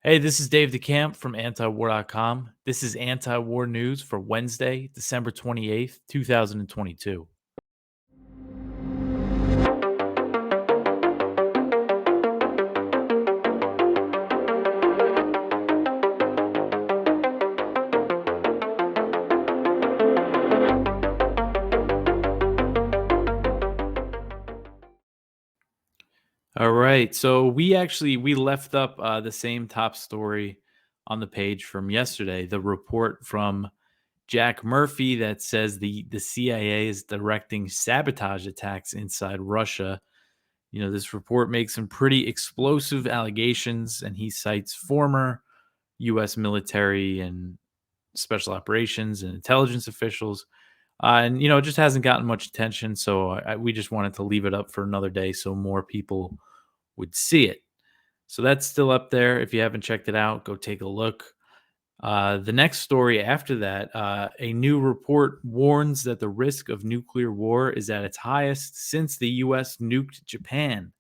Hey, this is Dave DeCamp from antiwar.com. This is anti-war news for Wednesday, December 28th, 2022. All right, so we left up the same top story on the page from yesterday, the report from Jack Murphy that says the CIA is directing sabotage attacks inside Russia. This report makes some pretty explosive allegations, and he cites former U.S. military and special operations and intelligence officials. And it just hasn't gotten much attention. So we just wanted to leave it up for another day so more people would see it. So that's still up there. If you haven't checked it out, go take a look. The next story after that, a new report warns that the risk of nuclear war is at its highest since the U.S. nuked Japan.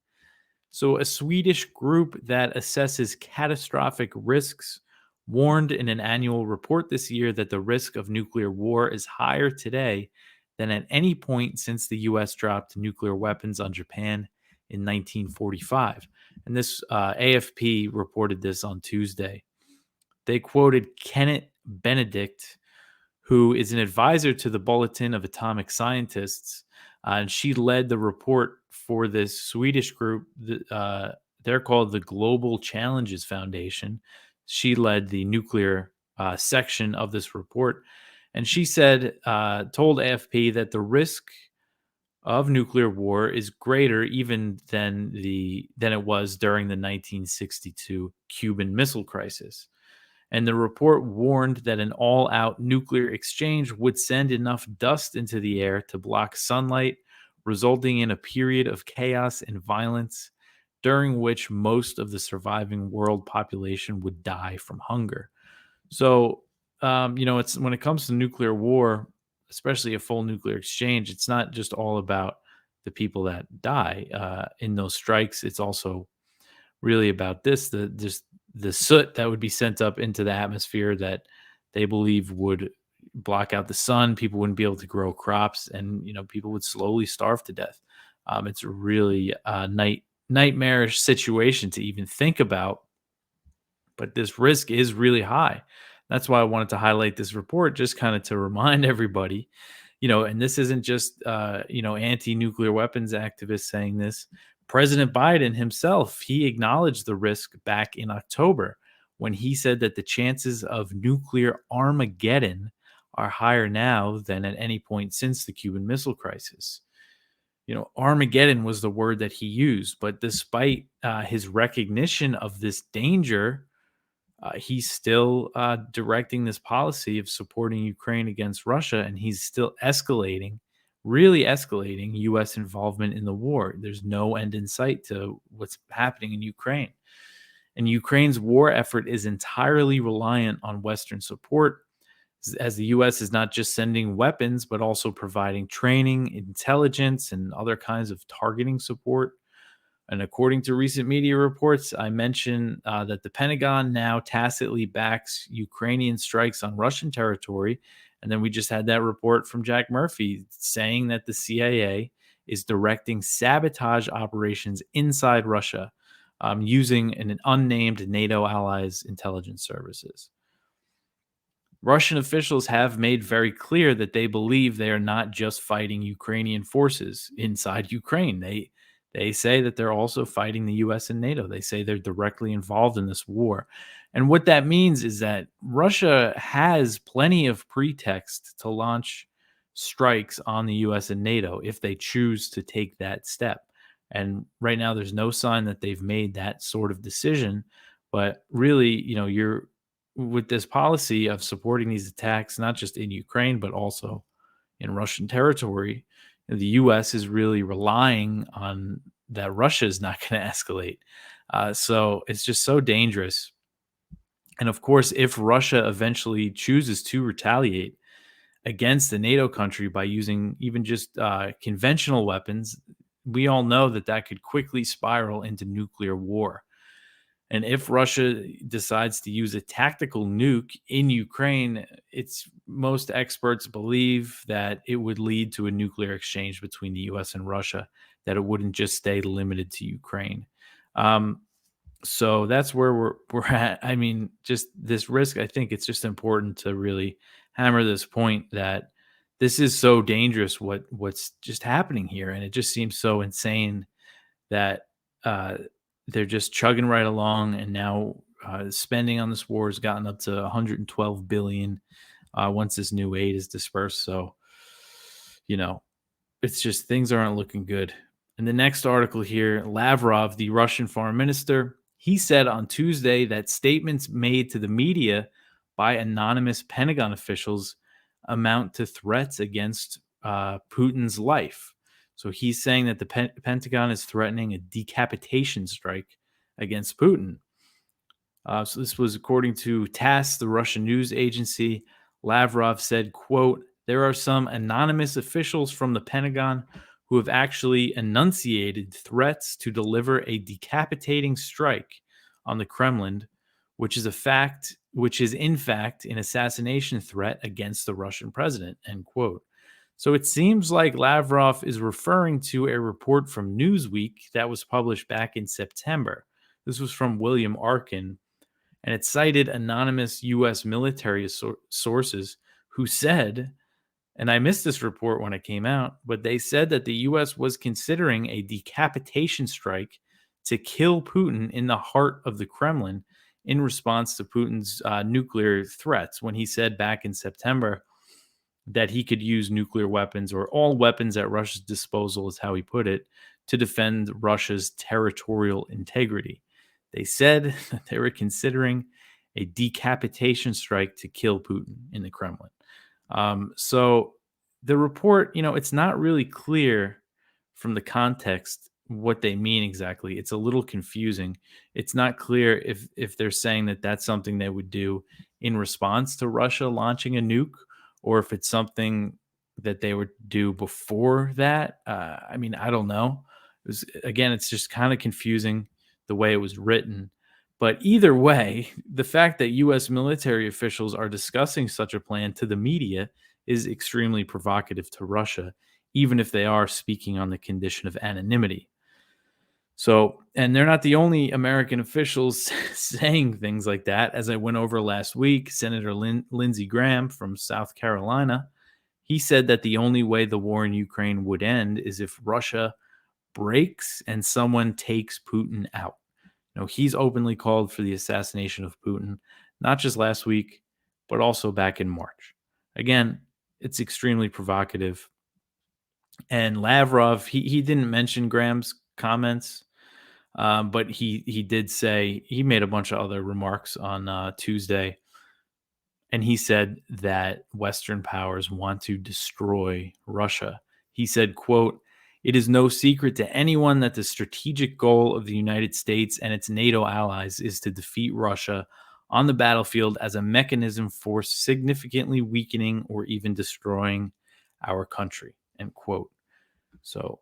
So, a Swedish group that assesses catastrophic risks warned in an annual report this year that the risk of nuclear war is higher today than at any point since the US dropped nuclear weapons on Japan in 1945. And this AFP reported this on Tuesday. They quoted Kenneth Benedict, who is an advisor to the Bulletin of Atomic Scientists. And she led the report for this Swedish group. They're called the Global Challenges Foundation. She led the nuclear section of this report. And she told AFP that the risk of nuclear war is greater even than it was during the 1962 Cuban Missile Crisis. And the report warned that an all out nuclear exchange would send enough dust into the air to block sunlight, resulting in a period of chaos and violence during which most of the surviving world population would die from hunger. So, it's when it comes to nuclear war, especially a full nuclear exchange, it's not just all about the people that die in those strikes. It's also really about the soot that would be sent up into the atmosphere that they believe would block out the sun. People wouldn't be able to grow crops, and people would slowly starve to death. It's a really nightmarish situation to even think about, but this risk is really high. That's why I wanted to highlight this report, just kind of to remind everybody, and this isn't just, anti-nuclear weapons activists saying this. President Biden himself, he acknowledged the risk back in October when he said that the chances of nuclear Armageddon are higher now than at any point since the Cuban Missile Crisis. Armageddon was the word that he used, but despite his recognition of this danger, he's still directing this policy of supporting Ukraine against Russia, and he's still really escalating U.S. involvement in the war. There's no end in sight to what's happening in Ukraine. And Ukraine's war effort is entirely reliant on Western support, as the U.S. is not just sending weapons, but also providing training, intelligence, and other kinds of targeting support. And according to recent media reports, I mentioned that the Pentagon now tacitly backs Ukrainian strikes on Russian territory. And then we just had that report from Jack Murphy saying that the CIA is directing sabotage operations inside Russia using an unnamed NATO allies' intelligence services. Russian officials have made very clear that they believe they are not just fighting Ukrainian forces inside Ukraine. They say that they're also fighting the US and NATO. They say they're directly involved in this war. And what that means is that Russia has plenty of pretext to launch strikes on the US and NATO if they choose to take that step. And right now, there's no sign that they've made that sort of decision. But really, you're with this policy of supporting these attacks, not just in Ukraine, but also in Russian territory, the U.S. is really relying on that Russia is not going to escalate. So it's just so dangerous. And of course, if Russia eventually chooses to retaliate against a NATO country by using even just conventional weapons, we all know that could quickly spiral into nuclear war. And if Russia decides to use a tactical nuke in Ukraine, it's most experts believe that it would lead to a nuclear exchange between the US and Russia, that it wouldn't just stay limited to Ukraine. Um, so that's where we're at. I mean, just this risk, I think it's just important to really hammer this point that this is so dangerous what's just happening here. And it just seems so insane that uh, they're just chugging right along, and now spending on this war has gotten up to 112 billion once this new aid is dispersed. So, you know, it's just things aren't looking good. In the next article here, Lavrov, the Russian foreign minister, he said on Tuesday that statements made to the media by anonymous Pentagon officials amount to threats against Putin's life. So he's saying that the Pentagon is threatening a decapitation strike against Putin. So this was according to TASS, the Russian news agency. Lavrov said, quote, there are some anonymous officials from the Pentagon who have actually enunciated threats to deliver a decapitating strike on the Kremlin, which is in fact an assassination threat against the Russian president, end quote. So it seems like Lavrov is referring to a report from Newsweek that was published back in September. This was from William Arkin, and it cited anonymous U.S. military sources who said, and I missed this report when it came out, but they said that the U.S. was considering a decapitation strike to kill Putin in the heart of the Kremlin in response to Putin's nuclear threats, when he said back in September that he could use nuclear weapons, or all weapons at Russia's disposal, is how he put it, to defend Russia's territorial integrity. They said that they were considering a decapitation strike to kill Putin in the Kremlin. So the report, it's not really clear from the context what they mean exactly. It's a little confusing. It's not clear if they're saying that that's something they would do in response to Russia launching a nuke, or if it's something that they would do before that. I mean, I don't know. It's just kind of confusing the way it was written. But either way, the fact that U.S. military officials are discussing such a plan to the media is extremely provocative to Russia, even if they are speaking on the condition of anonymity. So, and they're not the only American officials saying things like that. As I went over last week, Senator Lindsey Graham from South Carolina, he said that the only way the war in Ukraine would end is if Russia breaks and someone takes Putin out. He's openly called for the assassination of Putin, not just last week, but also back in March. Again, it's extremely provocative. And Lavrov, he didn't mention Graham's comments, but he did say, he made a bunch of other remarks on Tuesday, and he said that Western powers want to destroy Russia. He said, quote, it is no secret to anyone that the strategic goal of the United States and its NATO allies is to defeat Russia on the battlefield as a mechanism for significantly weakening or even destroying our country, end quote. So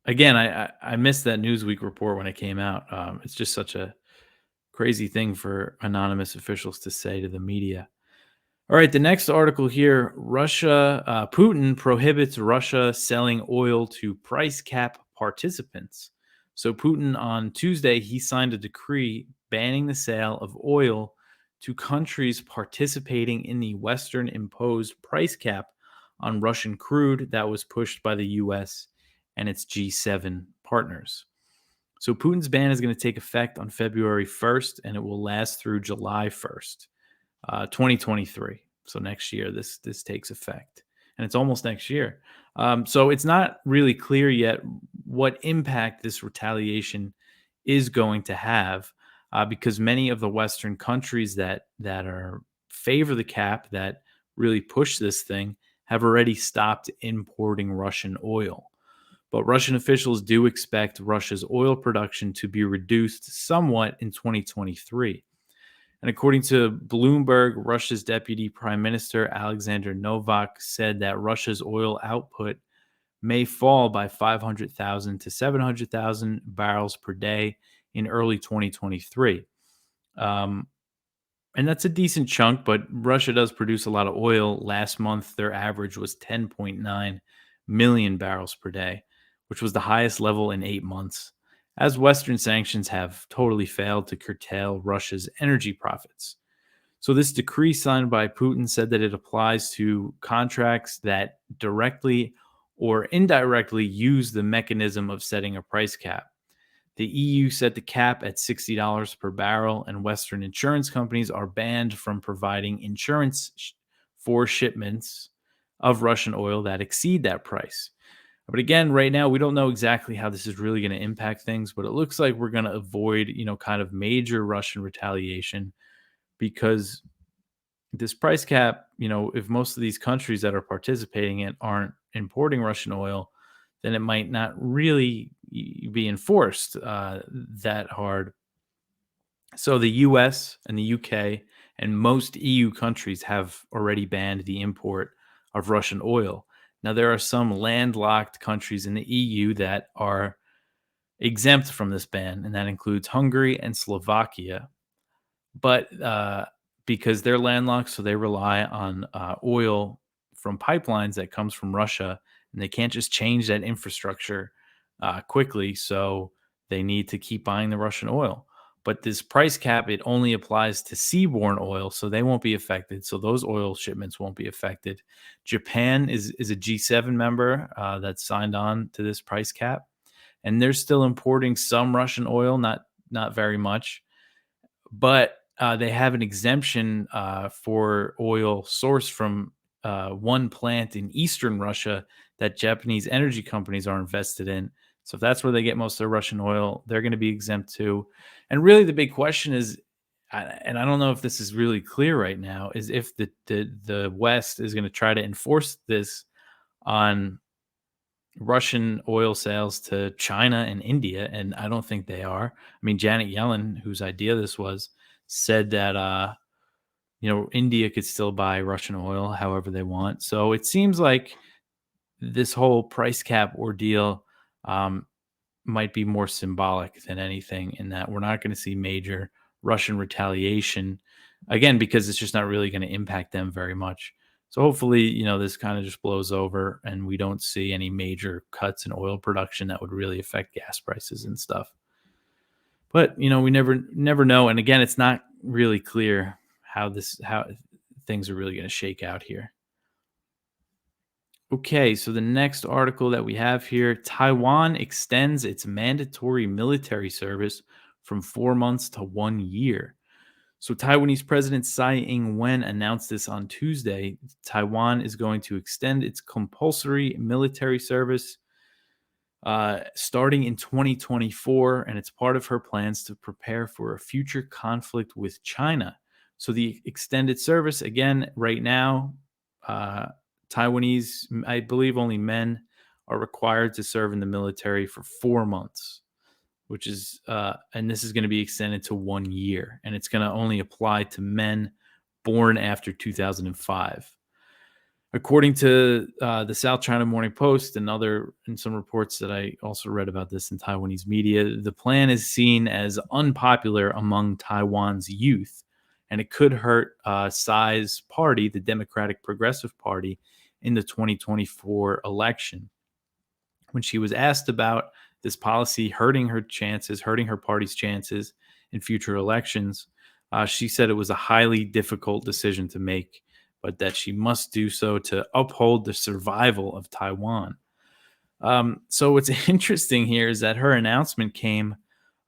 again, I missed that Newsweek report when it came out. It's just such a crazy thing for anonymous officials to say to the media. All right, the next article here, Putin prohibits Russia selling oil to price cap participants. So Putin on Tuesday, he signed a decree banning the sale of oil to countries participating in the Western imposed price cap on Russian crude that was pushed by the U.S. and its G7 partners. So Putin's ban is going to take effect on February 1st, and it will last through July 1st. 2023. So next year, this takes effect, and it's almost next year. So it's not really clear yet what impact this retaliation is going to have, because many of the Western countries that favor the cap, that really push this thing, have already stopped importing Russian oil. But Russian officials do expect Russia's oil production to be reduced somewhat in 2023. And according to Bloomberg, Russia's Deputy Prime Minister Alexander Novak said that Russia's oil output may fall by 500,000 to 700,000 barrels per day in early 2023. Um, and that's a decent chunk, but Russia does produce a lot of oil. Last month, their average was 10.9 million barrels per day, which was the highest level in 8 months, as Western sanctions have totally failed to curtail Russia's energy profits. So, this decree signed by Putin said that it applies to contracts that directly or indirectly use the mechanism of setting a price cap. The EU set the cap at $60 per barrel, and Western insurance companies are banned from providing insurance for shipments of Russian oil that exceed that price. But again, right now, we don't know exactly how this is really going to impact things, but it looks like we're going to avoid, kind of major Russian retaliation because this price cap, if most of these countries that are participating in aren't importing Russian oil, then it might not really be enforced that hard. So the US and the UK and most EU countries have already banned the import of Russian oil. Now, there are some landlocked countries in the EU that are exempt from this ban, and that includes Hungary and Slovakia. But because they're landlocked, so they rely on oil from pipelines that comes from Russia, and they can't just change that infrastructure quickly. So they need to keep buying the Russian oil. But this price cap, it only applies to seaborne oil, so they won't be affected. So those oil shipments won't be affected. Japan is a G7 member that's signed on to this price cap, and they're still importing some Russian oil, not very much, but they have an exemption for oil sourced from one plant in eastern Russia that Japanese energy companies are invested in. So if that's where they get most of their Russian oil, they're going to be exempt too. And really, the big question is, and I don't know if this is really clear right now, is if the West is going to try to enforce this on Russian oil sales to China and India, and I don't think they are. I mean, Janet Yellen, whose idea this was, said that India could still buy Russian oil however they want. So it seems like this whole price cap ordeal might be more symbolic than anything, in that we're not going to see major Russian retaliation again because it's just not really going to impact them very much. So hopefully, this kind of just blows over and we don't see any major cuts in oil production that would really affect gas prices and stuff. But, we never know. And again, it's not really clear how things are really going to shake out here. Okay, so the next article that we have here, Taiwan extends its mandatory military service from 4 months to 1 year. So Taiwanese President Tsai Ing-wen announced this on Tuesday. Taiwan is going to extend its compulsory military service starting in 2024, and it's part of her plans to prepare for a future conflict with China. So the extended service, again, right now, Taiwanese, I believe only men are required to serve in the military for 4 months, which is, and this is going to be extended to 1 year, and it's going to only apply to men born after 2005. According to the South China Morning Post and some reports that I also read about this in Taiwanese media, the plan is seen as unpopular among Taiwan's youth, and it could hurt Tsai's party, the Democratic Progressive Party, in the 2024 election. When she was asked about this policy hurting her party's chances in future elections, she said it was a highly difficult decision to make, but that she must do so to uphold the survival of Taiwan. So what's interesting here is that her announcement came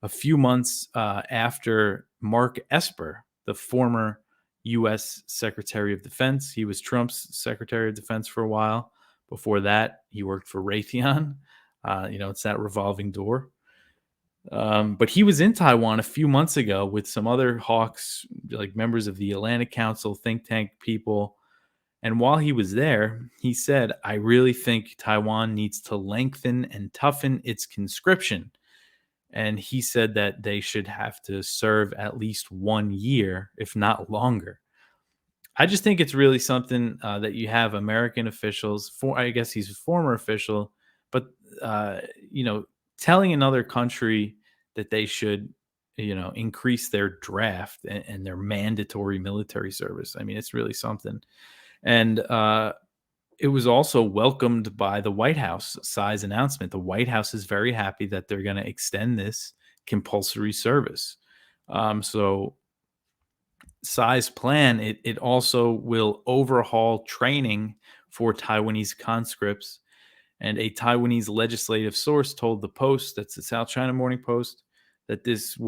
a few months after Mark Esper, the former U.S. Secretary of Defense. He was Trump's Secretary of Defense for a while. Before that, he worked for Raytheon. It's that revolving door. But he was in Taiwan a few months ago with some other hawks, like members of the Atlantic Council, think tank people. And while he was there, he said, "I really think Taiwan needs to lengthen and toughen its conscription." And he said that they should have to serve at least 1 year, if not longer. I just think it's really something that you have American officials, I guess he's a former official, uh, you know, telling another country that they should, increase their draft and their mandatory military service. I mean, it's really something. And it was also welcomed by the White House. Tsai's announcement. The White House is very happy that they're going to extend this compulsory service. So Tsai's plan, it also will overhaul training for Taiwanese conscripts. And a Taiwanese legislative source told the Post, that's the South China Morning Post, that this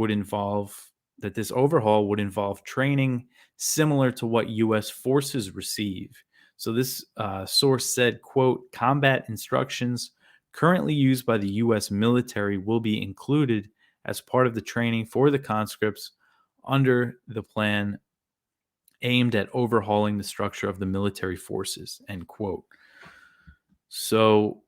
overhaul would involve training similar to what U.S. forces receive. So this source said, "quote Combat instructions currently used by the U.S. military will be included as part of the training for the conscripts under the plan aimed at overhauling the structure of the military forces." End quote. So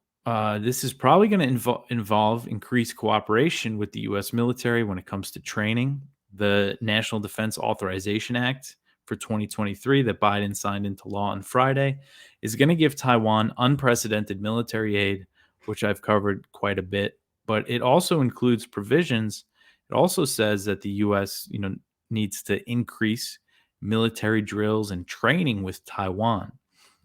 this is probably going to involve increased cooperation with the U.S. military when it comes to training. The National Defense Authorization Act for 2023 that Biden signed into law on Friday is going to give Taiwan unprecedented military aid, which I've covered quite a bit. But it also includes provisions. It also says that the U.S. needs to increase military drills and training with Taiwan.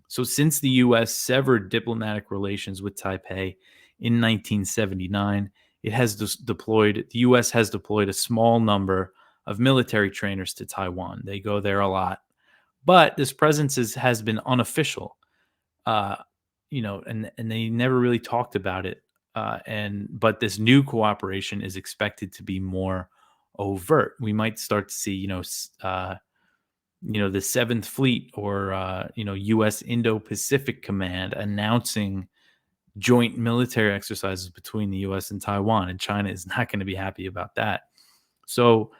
So since the U.S. severed diplomatic relations with Taipei in 1979, the U.S. has deployed a small number of military trainers to Taiwan. They go there a lot, but this presence has been unofficial, and they never really talked about it. But this new cooperation is expected to be more overt. We might start to see, the Seventh Fleet or U.S. Indo-Pacific Command announcing joint military exercises between the U.S. and Taiwan, and China is not going to be happy about that. So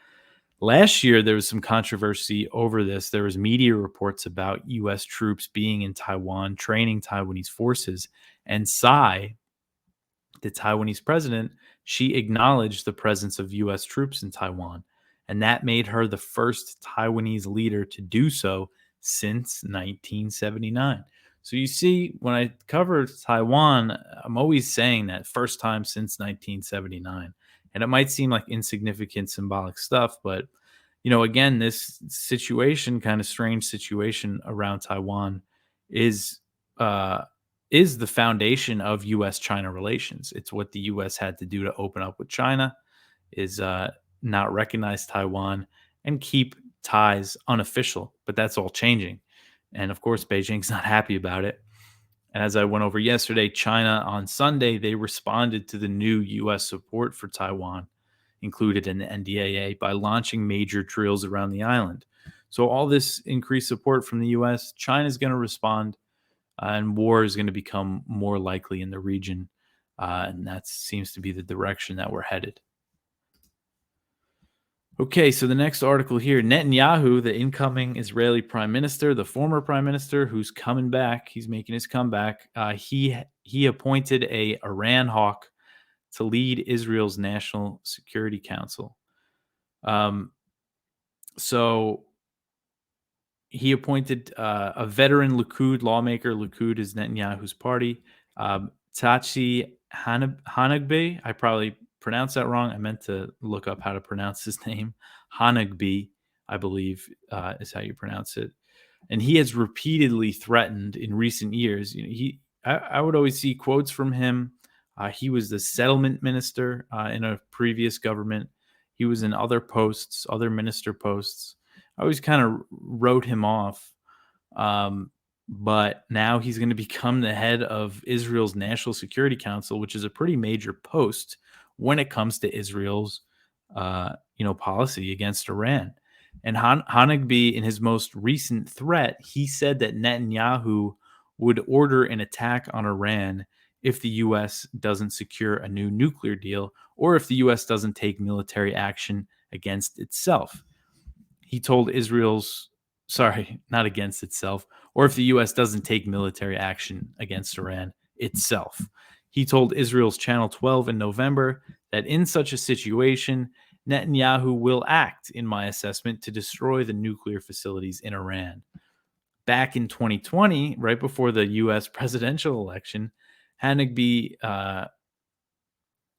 last year there was some controversy over this. There was media reports about U.S. troops being in Taiwan training Taiwanese forces, and Tsai, the Taiwanese president, she acknowledged the presence of U.S. troops in Taiwan. And that made her the first Taiwanese leader to do so since 1979. So you see, when I cover Taiwan, I'm always saying that first time since 1979. And it might seem like insignificant symbolic stuff, but again, this situation, kind of strange situation around Taiwan is the foundation of U.S.-China relations. It's what the U.S. had to do to open up with China, is not recognize Taiwan and keep ties unofficial. But that's all changing. And of course, Beijing's not happy about it. And as I went over yesterday, China on Sunday, they responded to the new U.S. support for Taiwan, included in the NDAA, by launching major drills around the island. So all this increased support from the U.S., China's going to respond, and war is going to become more likely in the region. And that seems to be the direction that we're headed. Okay, so the next article here, Netanyahu, the incoming Israeli prime minister, the former prime minister who's coming back, he's making his comeback. He appointed a Iran hawk to lead Israel's National Security Council. So he appointed a veteran Likud lawmaker. Likud is Netanyahu's party. Tachi Hanagbe. I probably pronounced that wrong. I meant to look up how to pronounce his name. Hanagbe, I believe, is how you pronounce it. And he has repeatedly threatened in recent years. I would always see quotes from him. He was the settlement minister in a previous government. He was in other posts, other minister posts. I always kind of wrote him off. But now he's going to become the head of Israel's National Security Council, which is a pretty major post when it comes to Israel's, policy against Iran. And Hanagbe, in his most recent threat, he said that Netanyahu would order an attack on Iran if the U.S. doesn't secure a new nuclear deal, or if the U.S. doesn't take military action against itself. He told not against itself, or if the U.S. doesn't take military action against Iran itself. He told Israel's Channel 12 in November that in such a situation, Netanyahu will act, in my assessment, to destroy the nuclear facilities in Iran. Back in 2020, right before the U.S. presidential election, Hanagbe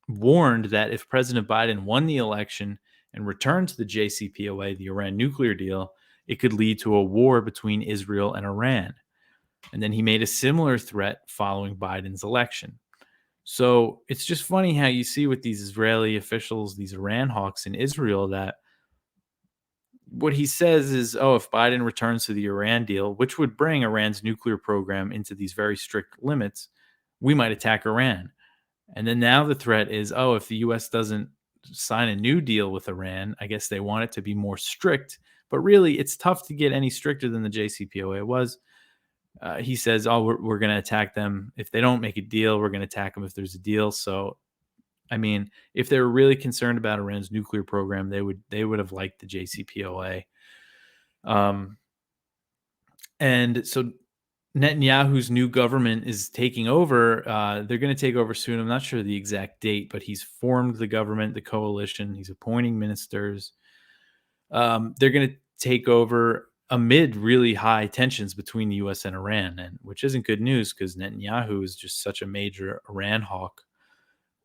warned that if President Biden won the election and returned to the JCPOA, the Iran nuclear deal, it could lead to a war between Israel and Iran. And then he made a similar threat following Biden's election. So it's just funny how you see with these Israeli officials, these Iran hawks in Israel, that what he says is, oh, if Biden returns to the Iran deal, which would bring Iran's nuclear program into these very strict limits, we might attack Iran. And then now the threat is, oh, if the U.S. doesn't sign a new deal with Iran, I guess they want it to be more strict. But really, it's tough to get any stricter than the JCPOA was. He says, oh, we're going to attack them. If they don't make a deal, we're going to attack them if there's a deal. So, I mean, if they were really concerned about Iran's nuclear program, they would have liked the JCPOA. And so Netanyahu's new government is taking over. They're going to take over soon. I'm not sure the exact date, but he's formed the government, the coalition. He's appointing ministers. They're going to take over amid really high tensions between the U.S. and Iran, and which isn't good news because Netanyahu is just such a major Iran hawk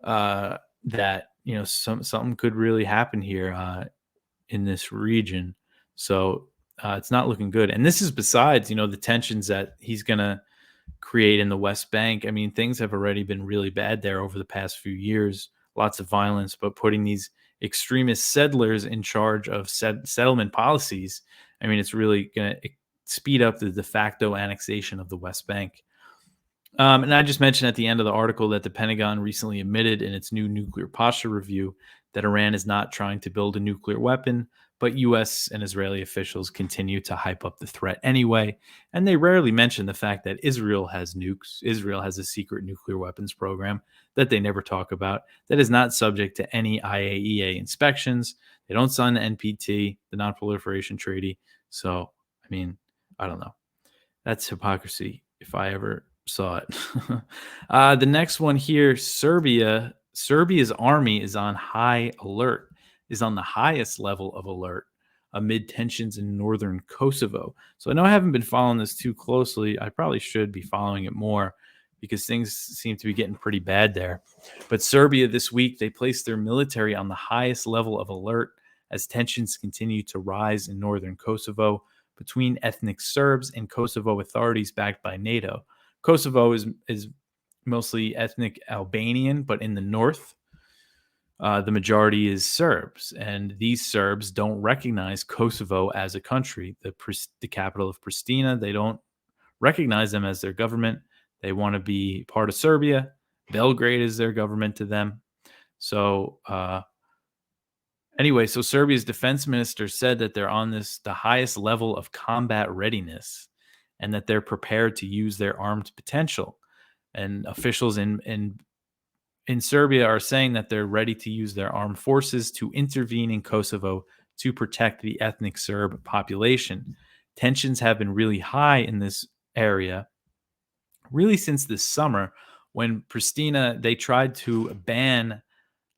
that something could really happen here in this region. So it's not looking good. And this is besides the tensions that he's going to create in the West Bank. I mean, things have already been really bad there over the past few years. Lots of violence, but putting these extremist settlers in charge of settlement policies, I mean, it's really going to speed up the de facto annexation of the West Bank. And I just mentioned at the end of the article that the Pentagon recently admitted in its new nuclear posture review that Iran is not trying to build a nuclear weapon, but U.S. and Israeli officials continue to hype up the threat anyway. And they rarely mention the fact that Israel has nukes. Israel has a secret nuclear weapons program that they never talk about, that is not subject to any IAEA inspections. They don't sign the NPT, the Non-Proliferation Treaty. So, I mean, I don't know. That's hypocrisy if I ever saw it. The next one here, Serbia. Serbia's army is on high alert, is on the highest level of alert amid tensions in northern Kosovo. So I know I haven't been following this too closely. I probably should be following it more because things seem to be getting pretty bad there. But Serbia this week, they placed their military on the highest level of alert as tensions continue to rise in northern Kosovo between ethnic Serbs and Kosovo authorities backed by NATO. Kosovo is mostly ethnic Albanian, but in the north, the majority is Serbs. And these Serbs don't recognize Kosovo as a country. The capital of Pristina, they don't recognize them as their government. They want to be part of Serbia. Belgrade is their government to them. So anyway, so Serbia's defense minister said that they're on the highest level of combat readiness and that they're prepared to use their armed potential. And officials in Serbia are saying that they're ready to use their armed forces to intervene in Kosovo to protect the ethnic Serb population. Tensions have been really high in this area really since this summer when Pristina, they tried to ban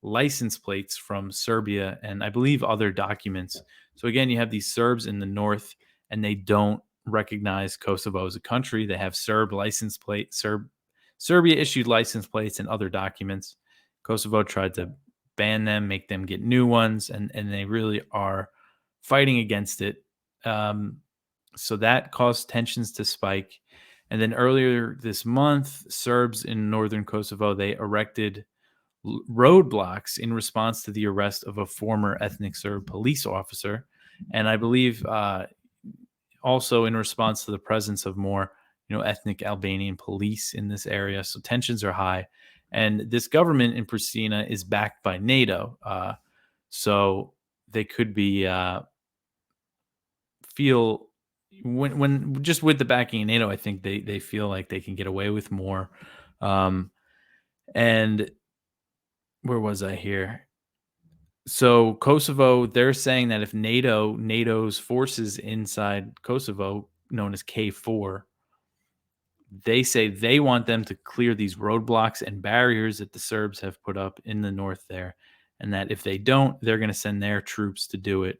license plates from Serbia and I believe other documents. So again, you have these Serbs in the north and they don't recognize Kosovo as a country. They have Serbia issued license plates and other documents. Kosovo tried to ban them, make them get new ones, and they really are fighting against it. So that caused tensions to spike. And then earlier this month, Serbs in northern Kosovo, they erected roadblocks in response to the arrest of a former ethnic Serb police officer. And I believe also in response to the presence of more ethnic Albanian police in this area. So tensions are high. And this government in Pristina is backed by NATO. So they could be feel when just with the backing of NATO, I think they feel like they can get away with more. And where was I here? So Kosovo, they're saying that if NATO's forces inside Kosovo, known as K4, they say they want them to clear these roadblocks and barriers that the Serbs have put up in the north there. And that if they don't, they're going to send their troops to do it.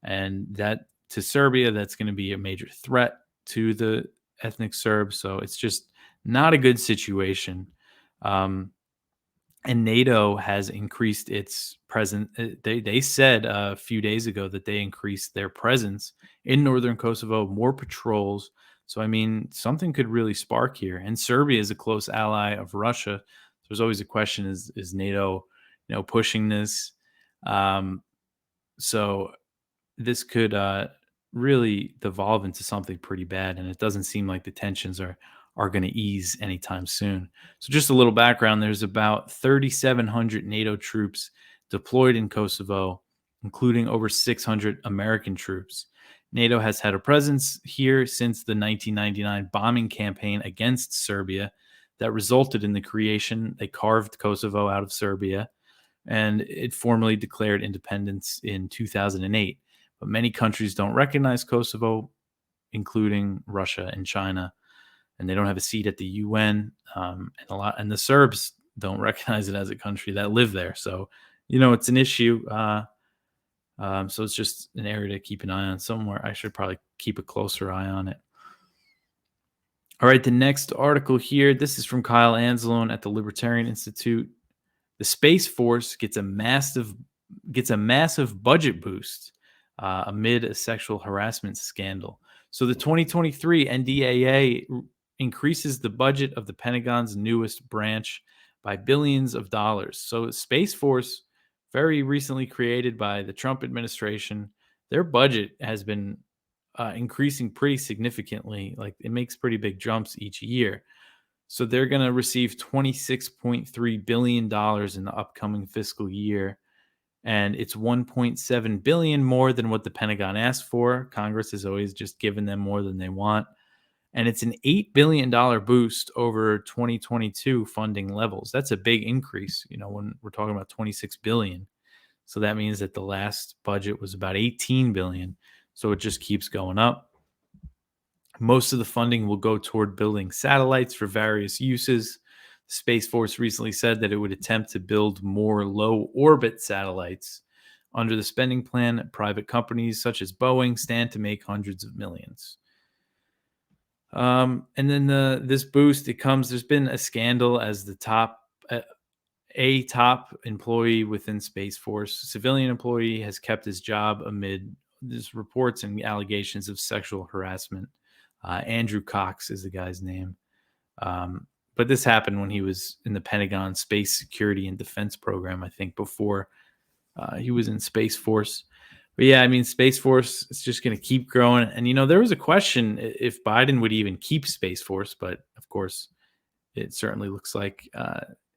And that to Serbia, that's going to be a major threat to the ethnic Serbs. So it's just not a good situation. And NATO has increased its presence. They said a few days ago that they increased their presence in northern Kosovo, more patrols. So I mean, something could really spark here. And Serbia is a close ally of Russia. There's always a question: is NATO, pushing this? Um, so this could really devolve into something pretty bad, and it doesn't seem like the tensions are going to ease anytime soon. So, just a little background: there's about 3,700 NATO troops deployed in Kosovo, including over 600 American troops. NATO has had a presence here since the 1999 bombing campaign against Serbia that resulted in the creation. They carved Kosovo out of Serbia, and it formally declared independence in 2008. But many countries don't recognize Kosovo, including Russia and China, and they don't have a seat at the UN. And the Serbs don't recognize it as a country that live there. So, it's an issue. So it's just an area to keep an eye on. Somewhere I should probably keep a closer eye on it. All right, the next article here. This is from Kyle Anzalone at the Libertarian Institute. The Space Force gets a massive budget boost amid a sexual harassment scandal. So the 2023 NDAA increases the budget of the Pentagon's newest branch by billions of dollars. So Space Force, very recently created by the Trump administration, their budget has been increasing pretty significantly. Like, it makes pretty big jumps each year. So they're going to receive $26.3 billion in the upcoming fiscal year. And it's $1.7 billion more than what the Pentagon asked for. Congress has always just given them more than they want. And it's an $8 billion boost over 2022 funding levels. That's a big increase, when we're talking about $26 billion. So that means that the last budget was about $18 billion. So it just keeps going up. Most of the funding will go toward building satellites for various uses. The Space Force recently said that it would attempt to build more low orbit satellites. Under the spending plan, private companies such as Boeing stand to make hundreds of millions. And then this boost, there's been a scandal as the top employee within Space Force, civilian employee, has kept his job amid these reports and allegations of sexual harassment. Andrew Cox is the guy's name. But this happened when he was in the Pentagon Space Security and Defense Program, I think, before he was in Space Force. But yeah, I mean, Space Force is just going to keep growing. And, there was a question if Biden would even keep Space Force. But, of course, it certainly looks like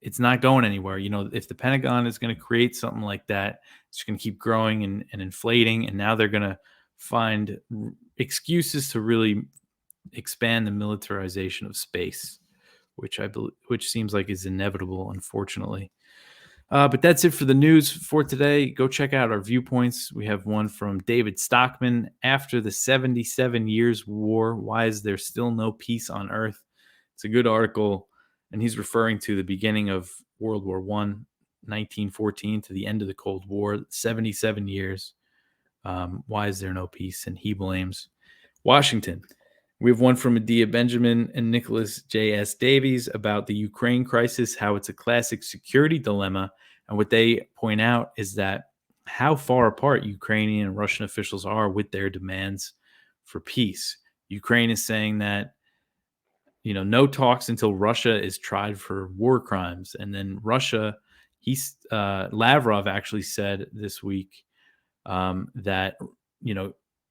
it's not going anywhere. If the Pentagon is going to create something like that, it's going to keep growing and inflating. And now they're going to find excuses to really expand the militarization of space, which seems like is inevitable, unfortunately. But that's it for the news for today. Go check out our viewpoints. We have one from David Stockman. After the 77 years war, why is there still no peace on Earth? It's a good article, and he's referring to the beginning of World War I, 1914, to the end of the Cold War, 77 years. Why is there no peace? And he blames Washington. We have one from Adia Benjamin and Nicholas J.S. Davies about the Ukraine crisis, how it's a classic security dilemma. And what they point out is that how far apart Ukrainian and Russian officials are with their demands for peace. Ukraine is saying that, no talks until Russia is tried for war crimes. And then Russia, Lavrov actually said this week that,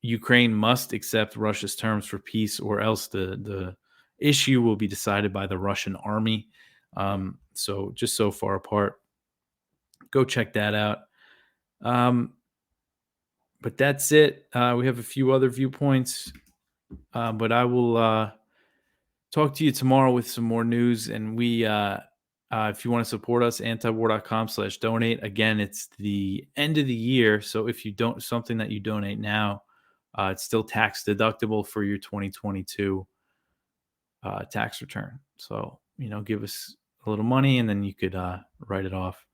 Ukraine must accept Russia's terms for peace, or else the issue will be decided by the Russian army. So just so far apart. Go check that out. But that's it. We have a few other viewpoints, but I will talk to you tomorrow with some more news. And we, if you want to support us, antiwar.com/donate. Again, it's the end of the year. So if you don't, something that you donate now, it's still tax deductible for your 2022 tax return. So, give us a little money and then you could write it off.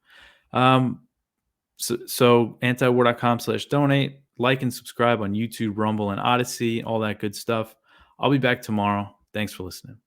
So antiwar.com/donate. Like and subscribe on YouTube, Rumble, and Odyssey, all that good stuff. I'll be back tomorrow. Thanks for listening.